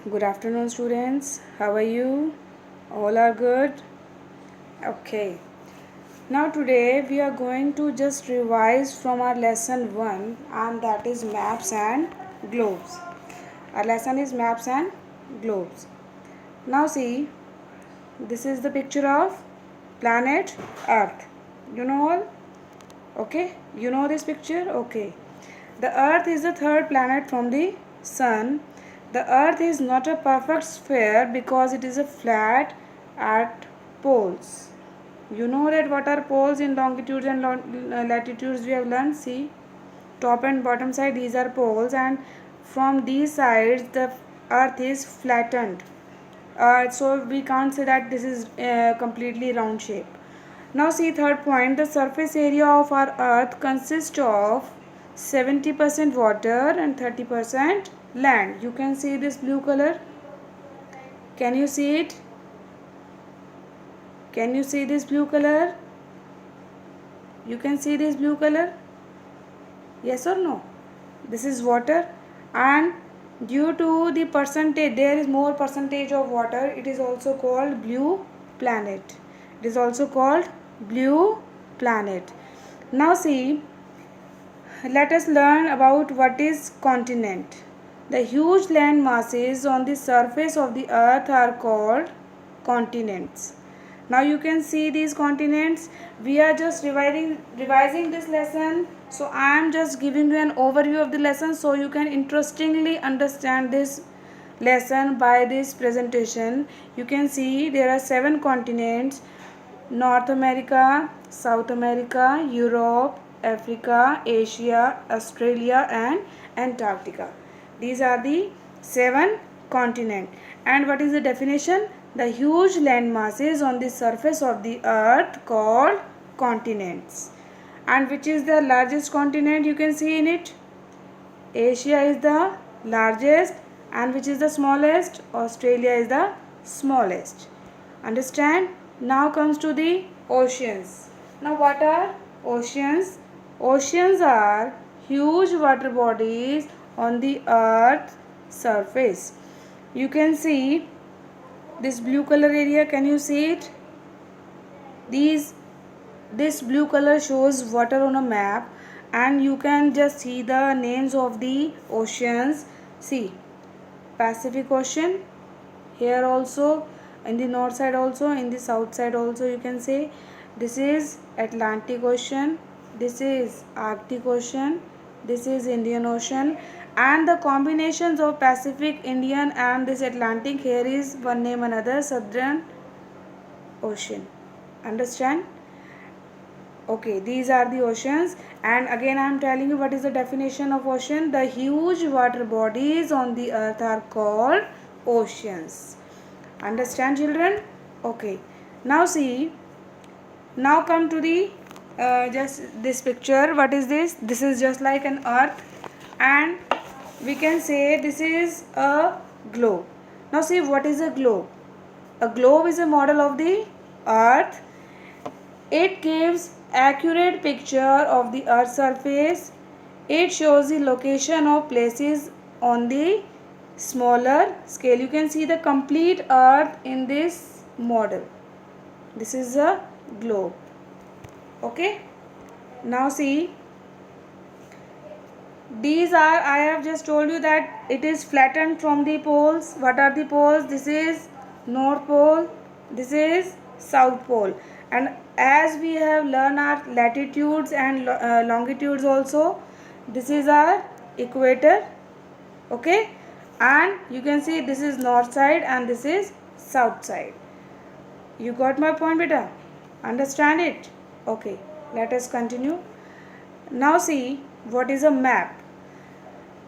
Good afternoon, students. How are you? All are good? Okay. Now, today we are going to just revise from our lesson 1, and that is maps and globes. Our lesson is maps and globes. Now, see, this is the picture of planet Earth. You know all? Okay. You know this picture? Okay. The Earth is the third planet from the Sun. The Earth is not a perfect sphere because it is a flat at poles. You know that what are poles in longitudes and latitudes we have learned. See, top and bottom side, these are poles, and from these sides the Earth is flattened. So we can't say that this is completely round shape. Now see, third point, the surface area of our Earth consists of 70% water and 30% land. You can see this blue color. Can you see it? Can you see this blue color? You can see this blue color? Yes or no? This is water, and due to the percentage, there is more percentage of water, it is also called blue planet. It is also called blue planet. Now see, let us learn about what is continent. The huge land masses on the surface of the earth are called continents. Now you can see these continents. We are just revising this lesson. So I am just giving you an overview of the lesson so you can interestingly understand this lesson by this presentation. You can see there are 7 continents: North America, South America, Europe, Africa, Asia, Australia and Antarctica. These are the 7 continents. And what is the definition? The huge land masses on the surface of the earth called continents. And which is the largest continent you can see in it? Asia is the largest, and which is the smallest? Australia is the smallest. Understand? Now comes to the oceans. Now what are oceans? Oceans are huge water bodies on the earth surface. You can see this blue color area. Can you see it? This blue color shows water on a map, and you can just see the names of the oceans. See, Pacific Ocean, here also, in the north side also, in the south side also, you can say this is Atlantic Ocean, this is Arctic Ocean, this is Indian Ocean, and the combinations of Pacific, Indian and this Atlantic, here is one name another, Southern Ocean. Understand? Okay, these are the oceans, and again I am telling you what is the definition of ocean. The huge water bodies on the earth are called oceans. Understand, children? Okay. Now see, now come to the just this picture. What is this? This is just like an earth, and we can say this is a globe. Now see, what is a globe? A globe is a model of the earth. It gives accurate picture of the earth's surface. It shows the location of places on the smaller scale. You can see the complete earth in this model. This is a globe. Okay. Now see, these are, I have just told you that it is flattened from the poles. What are the poles? This is North Pole, this is South Pole, and as we have learned our latitudes and longitudes also, this is our equator. Okay, and you can see this is north side and this is south side. You got my point, beta? Understand it? Okay, let us continue. Now see, what is a map?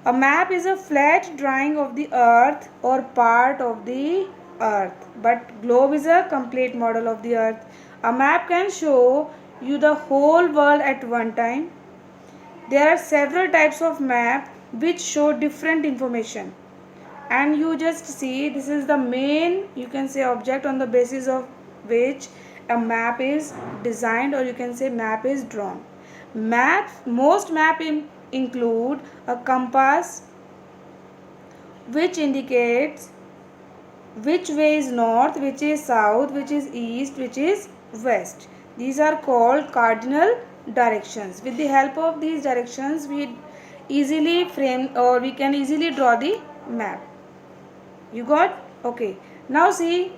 A map is a flat drawing of the earth or part of the earth, but globe is a complete model of the earth. A map can show you the whole world at one time. There are several types of map which show different information, and you just see this is the main, you can say, object on the basis of which a map is designed, or you can say map is drawn. Most map include a compass which indicates which way is north, which is south, which is east, which is west. These are called cardinal directions. With the help of these directions, we easily frame or we can easily draw the map. You got? Okay. Now see,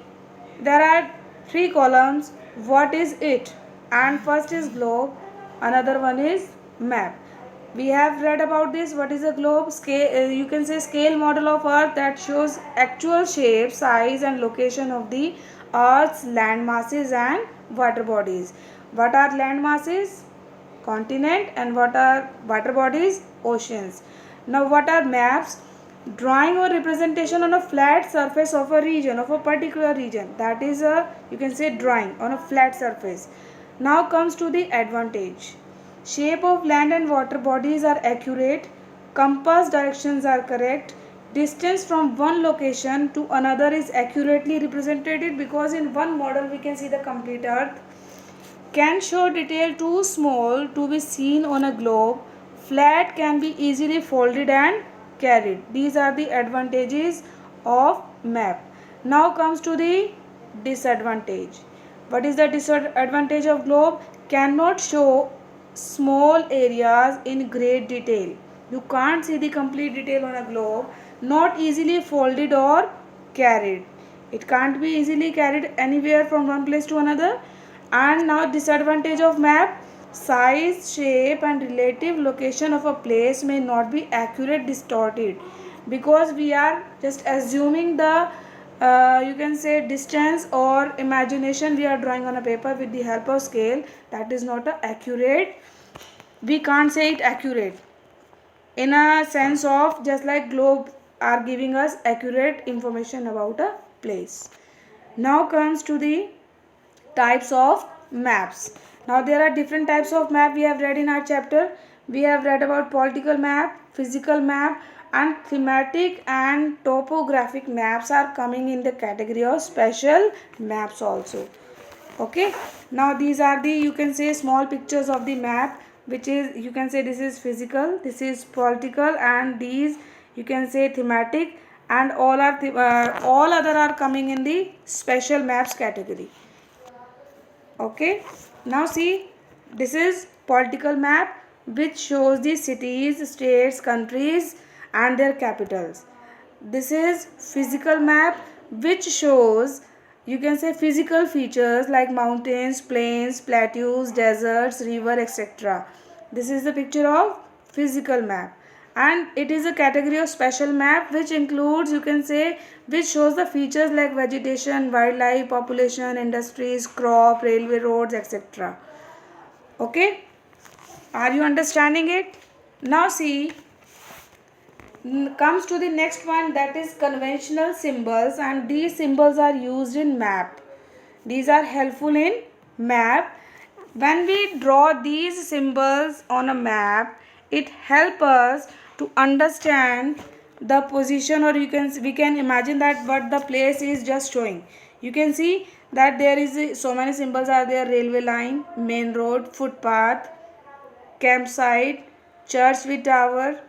there are three columns. What is it? And first is globe, another one is map. We have read about this. What is a globe? Scale, you can say scale model of earth that shows actual shape, size and location of the earth's land masses and water bodies. What are land masses? Continent. And what are water bodies? Oceans. Now what are maps? Drawing or representation on a flat surface of a region, of a particular region. That is a, you can say, drawing on a flat surface. Now comes to the advantage. Shape of land and water bodies are accurate, compass directions are correct, distance from one location to another is accurately represented, because in one model we can see the complete earth. Can show detail too small to be seen on a globe. Flat can be easily folded and carried. These are the advantages of map. Now comes to the disadvantage. What is the disadvantage of globe? Cannot show small areas in great detail. You can't see the complete detail on a globe. Not easily folded or carried. It can't be easily carried anywhere from one place to another. And now disadvantage of map: size, shape and relative location of a place may not be accurate, distorted, because we are just assuming the you can say distance or imagination we are drawing on a paper with the help of scale. That is not a accurate. We can't say it accurate in a sense of just like globe are giving us accurate information about a place. Now comes to the types of maps. Now there are different types of map we have read in our chapter. We have read about political map, physical map, and thematic and topographic maps are coming in the category of special maps also. Okay, now these are the, you can say, small pictures of the map, which is, you can say, this is physical, this is political, and these you can say thematic, and all are all other are coming in the special maps category. Okay, now see, this is political map which shows the cities, states, countries and their capitals. This is physical map which shows, you can say, physical features like mountains, plains, plateaus, deserts, river, etc. This is the picture of physical map. And it is a category of special map which includes, you can say, which shows the features like vegetation, wildlife, population, industries, crop, railway, roads, etc. Okay, are you understanding it? Now see, comes to the next one, that is conventional symbols, and these symbols are used in map. These are helpful in map. When we draw these symbols on a map, it helps us to understand the position, or we can imagine that what the place is just showing. You can see that there is so many symbols are there: railway line, main road, footpath, campsite, church with tower.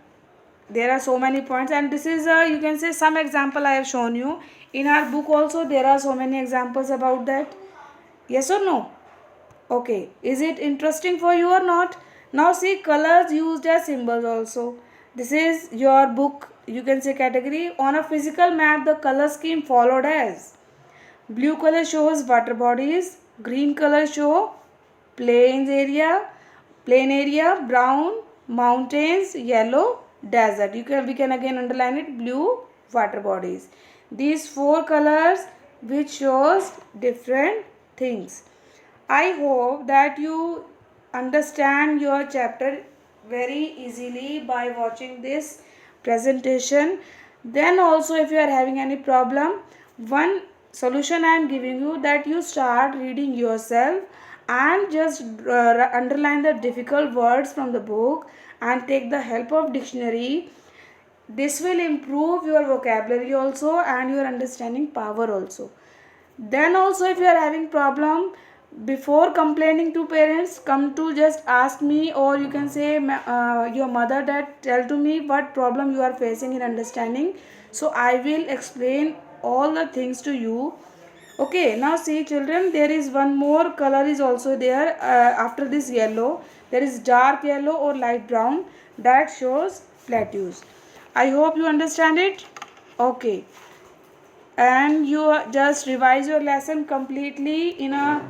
There are so many points, and this is you can say some example I have shown you. In our book also there are so many examples about that. Yes or no? Okay, is it interesting for you or not? Now see, colors used as symbols also. This is your book, you can say, category. On a physical map, the color scheme followed as: blue color shows water bodies, green color show plains area, plain area, brown mountains, yellow desert. We can again underline it: blue water bodies. These four colors which shows different things. I hope that you understand your chapter very easily by watching this presentation. Then also, if you are having any problem, one solution I am giving you, that you start reading yourself and just underline the difficult words from the book and take the help of dictionary. This will improve your vocabulary also and your understanding power also. Then also, if you are having problem, before complaining to parents, come to just ask me, or you can say your mother, that tell to me what problem you are facing in understanding. So I will explain all the things to you. Okay, now see children, there is one more color is also there after this yellow. There is dark yellow or light brown, that shows plateaus. I hope you understand it. Okay, and you just revise your lesson completely in a,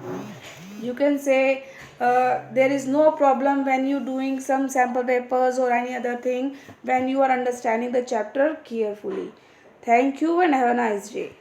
you can say, there is no problem when you doing some sample papers or any other thing, when you are understanding the chapter carefully. Thank you and have a nice day.